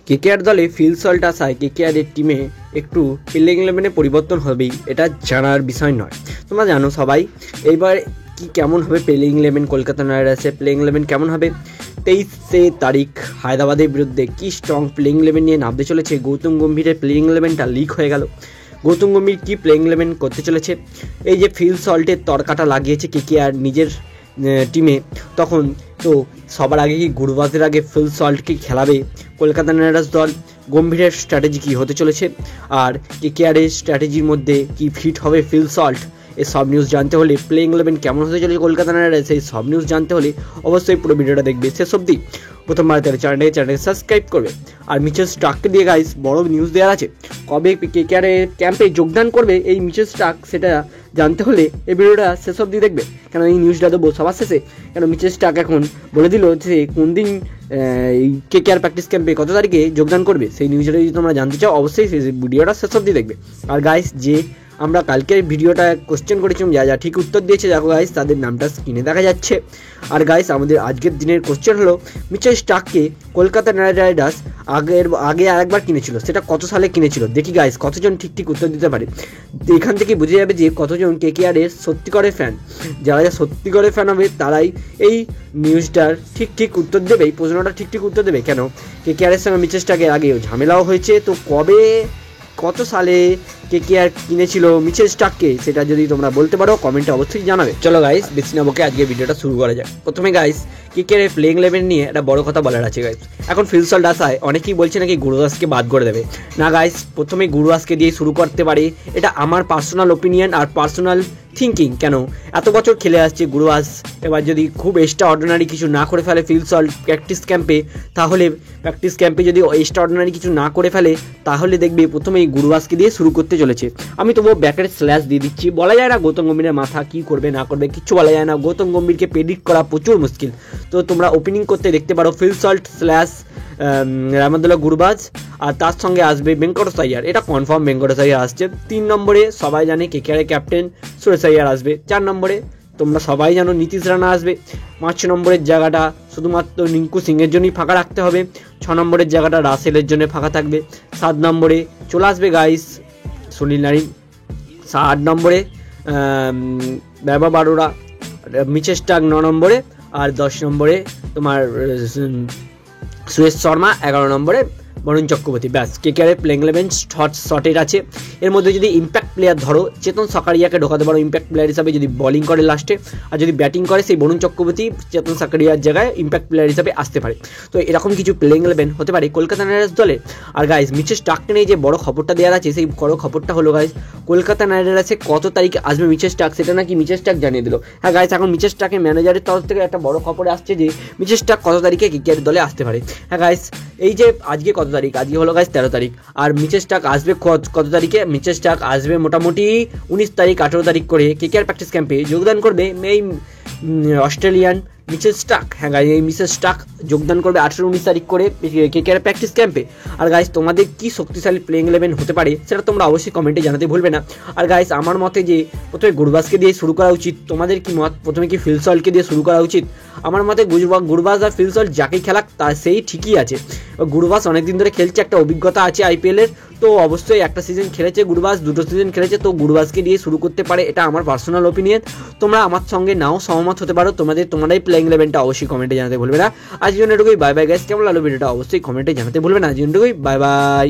KKR দলে Phil Salt আসায় কেকেআরের টিমে একটু প্লেইং ইলেভেনে পরিবর্তন হবেই, এটা জানার বিষয় নয়। তোমরা জানো সবাই এইবার কি কেমন হবে প্লেইং ইলেভেন, কলকাতা নাইট রাইডার্সের প্লেইং ইলেভেন কেমন হবে। 23শে তারিখ হায়দ্রাবাদের বিরুদ্ধে কি স্ট্রং প্লেইং ইলেভেন নিয়ে নামতে চলেছে। গৌতম গম্ভীরের প্লেইং ইলেভেনটা লিক হয়ে গেল। গৌতম গম্ভীর কী প্লেইং ইলেভেন করতে চলেছে, এই যে ফিল সল্টের তরকাটা লাগিয়েছে কেকেআর নিজের টিমে, তখন তো সবার আগে কি গুরবাজের আগে ফিল সল্টকে খেলাবে কলকাতা নাইট রাইডার্স দল। গম্ভীরের স্ট্র্যাটেজি কী হতে চলেছে, আর কেকেআরের স্ট্র্যাটেজির মধ্যে কি ফিট হবে ফিল সল্ট, এই সব নিউজ জানতে হলে প্লেইং ইলেভেন কেমন হতে চলেছে কলকাতা নাইট রাইডার্স, এই সব নিউজ জানতে হলে অবশ্যই পুরো ভিডিওটা দেখবে শেষ অবধি। প্রথমবার তাহলে চ্যানেলটাকে সাবস্ক্রাইব করবে। আর মিচেল স্টার্ককে দিয়ে গাইস বড় নিউজ দেওয়ার আছে, কবে কেকেআরের ক্যাম্পে যোগদান করবে এই মিচেল স্টার্ক, সেটা জানতে হলে এই ভিডিওটা শেষ অবধি দেখবে। কেন এই নিউজটা দেবো সবার শেষে, কেন মিচেল স্টার্ক এখন বলে দিল যে কোন দিন এই কেকেআর প্র্যাকটিস ক্যাম্পে কত তারিখে যোগদান করবে। সেই নিউজটা যদি তোমরা জানতে চাও অবশ্যই সেই ভিডিওটা শেষ অবধি দেখবে। আর গাইস, যে আমরা কালকের ভিডিওটা কোশ্চেন করেছিলাম, যা ঠিক উত্তর দিয়েছে দেখো গাইস, তাদের নামটা স্ক্রিনে দেখা যাচ্ছে। আর গাইস, আমাদের আজকের দিনের কোশ্চেন হলো মিচেল স্টার্ককে কলকাতা নাইট রাইডার্স আগে আরেকবার কিনেছিল, সেটা কত সালে কিনেছিল। দেখি গাইস কতজন ঠিক উত্তর দিতে পারে। এখান থেকে বুঝে যাবে যে কতজন কেকেআরের সত্যিকারের ফ্যান। যারা সত্যিকারের ফ্যান হবে তারাই এই নিউজটার ঠিক উত্তর দেবে, এই প্রশ্নটা ঠিক উত্তর দেবে। কেন কেকেআরের সঙ্গে মিচেল স্টার্কের আগেও ঝামেলাও হয়েছে, তো কবে কত সালে কেকেআর কিনেছিল মিচেল স্টার্ককে, সেটা যদি তোমরা বলতে পারো কমেন্টে অবশ্যই জানাবে। চলো গাইস, বেশি না বকে আজকে ভিডিওটা শুরু করা যায়। প্রথমে গাইস, কেকেআরের প্লেইং ইলেভেন নিয়ে একটা বড় কথা বলার আছে গাইস। এখন ফিল সল্ট আসায় অনেকেই বলছে নাকি গুরবাজকে বাদ করে দেবে। না গাইস, প্রথমে গুরবাজকে দিয়ে শুরু করতে পারে, এটা আমার পার্সোনাল ওপিনিয়ন আর পার্সোনাল থিঙ্কিং। কেন এত বছর খেলে আসছে গুরবাজ, এবার যদি খুব এক্সট্রা অর্ডিনারি কিছু না করে ফেলে ফিল সল্ট প্র্যাকটিস ক্যাম্পে, তাহলে প্র্যাকটিস ক্যাম্পে যদি এক্সট্রা অর্ডিনারি কিছু না করে ফেলে, তাহলে দেখবে প্রথমেই গুরবাজকে দিয়ে শুরু করতে চলেছে। আমি তবুও ব্যাকের স্ল্যাশ দিয়ে দিচ্ছি, বলা যায় না গৌতম গম্ভীরের মাথা কী করবে না করবে, কিচ্ছু বলা যায় না। গৌতম গম্ভীরকে প্রেডিক্ট করা প্রচুর মুশকিল, তো তোমরা ওপেনিং করতে দেখতে পারো ফিল সল্ট স্ল্যাশ রাহমাতুল্লাহ গুরবাজ, আর তার সঙ্গে আসবে ভেঙ্কটেশ আইয়ার, এটা কনফার্ম ভেঙ্কটেশ আইয়ার আসছে। 3 নম্বরে সবাই জানে কেকেআরের ক্যাপ্টেন সুরেশ আইয়ার আসবে। 4 নম্বরে তোমরা সবাই জানো নীতিশ রানা আসবে। 5 নম্বরের জায়গাটা শুধুমাত্র রিঙ্কু সিংয়ের জন্যই ফাঁকা রাখতে হবে। 6 নম্বরের জায়গাটা রাসেলের জন্য ফাঁকা থাকবে। 7 নম্বরে চলে আসবে গাইস সুনীল নারিন। 8 নম্বরে বৈভব অরোরা, মিচেল স্টার্ক 9 নম্বরে, আর 10 নম্বরে তোমার সুরেশ শর্মা, 11 নম্বরে বরুণ চক্রবর্তী। ব্যাস, কেকেআরের প্লেইং ইলেভেন শর্টের আছে। এর মধ্যে যদি ইম্প্যাক্ট প্লেয়ার ধরো চেতন সাকারিয়াকে ঢোকাতে পারো ইম্প্যাক্ট প্লেয়ার হিসাবে, যদি বোলিং করে লাস্টে, আর যদি ব্যাটিং করে সেই বরুণ চক্রবর্তী চেতন সাকারিয়ার জায়গায় ইম্প্যাক্ট প্লেয়ার হিসাবে আসতে পারে। তো এরকম কিছু প্লেইং ইলেভেন হতে পারে কলকাতা নাইট রাইডার্স দলে। আর গাইস, মিচেল স্টার্ককে নিয়ে যে বড় খবরটা দেওয়ার আছে, সেই বড় খবরটা হলো গাইস, কলকাতা নাইট রাইডার্সে কত তারিখে আসবে মিচেল স্টার্ক, সেটা নাকি মিচেল স্টার্ক জানিয়ে দিল। হ্যাঁ গাইস, এখন মিচেল স্টার্কের ম্যানেজারের তরফ থেকে একটা বড় খবর আসছে যে মিচেল স্টার্ক কত তারিখে কেকেআর দলে আসতে পারে। হ্যাঁ গাইস, এই যে আজকে কত তারিখ, আজকে হলো গাইস 13 তারিখ, আর মিচেল স্টার্ক আসবে কত তারিখে, মিচেল স্টার্ক আসবে মোটামুটি 19 তারিখ 18 তারিখ করে কেকেআর প্র্যাকটিস ক্যাম্পে যোগদান করবে এই অস্ট্রেলিয়ান মিচেল স্টার্ক। হ্যাঁ গাইস, এই মিচেল স্টার্ক যোগদান করবে 18-19 তারিখ করে কেকেআর প্র্যাকটিস ক্যাম্পে। আর গাইস, তোমাদের কি শক্তিশালী প্লেইং ইলেভেন হতে পারে সেটা তোমরা অবশ্যই কমেন্টে জানাতে ভুলবে না। আর গাইস, আমার মতে যে প্রথমে গুরবাজকে দিয়ে শুরু করা উচিত, তোমাদের কি মত? প্রথমে কি ফিল সল্টকে দিয়ে শুরু করা উচিত? আমার মতে গুরবাজ আর ফিল সল্ট যাকেই খেলাক তা সেই ঠিকই আছে। গুরবাজ অনেকদিন ধরে খেলছে, একটা অভিজ্ঞতা আছে আইপিএলের, তো অবশ্যই একটা সিজন খেলেছে গুরবাজ, 2টো সিজন খেলেছে, তো গুরবাজকে দিয়ে শুরু করতে পারে, এটা আমার পার্সোনাল ওপিনিয়ন। তোমরা আমার সঙ্গে নাও সহমত হতে পারো, তোমাদের প্লেইং ইলেভেনটা অবশ্যই কমেন্টে জানাতে ভুলবে না। আজকের জন্য এটুকুই, বাই বাই গাইস। কেমন লাগলো ভিডিওটা অবশ্যই কমেন্টে জানাতে ভুলবে না। আজকের জন্য এটুকুই, বাই বাই।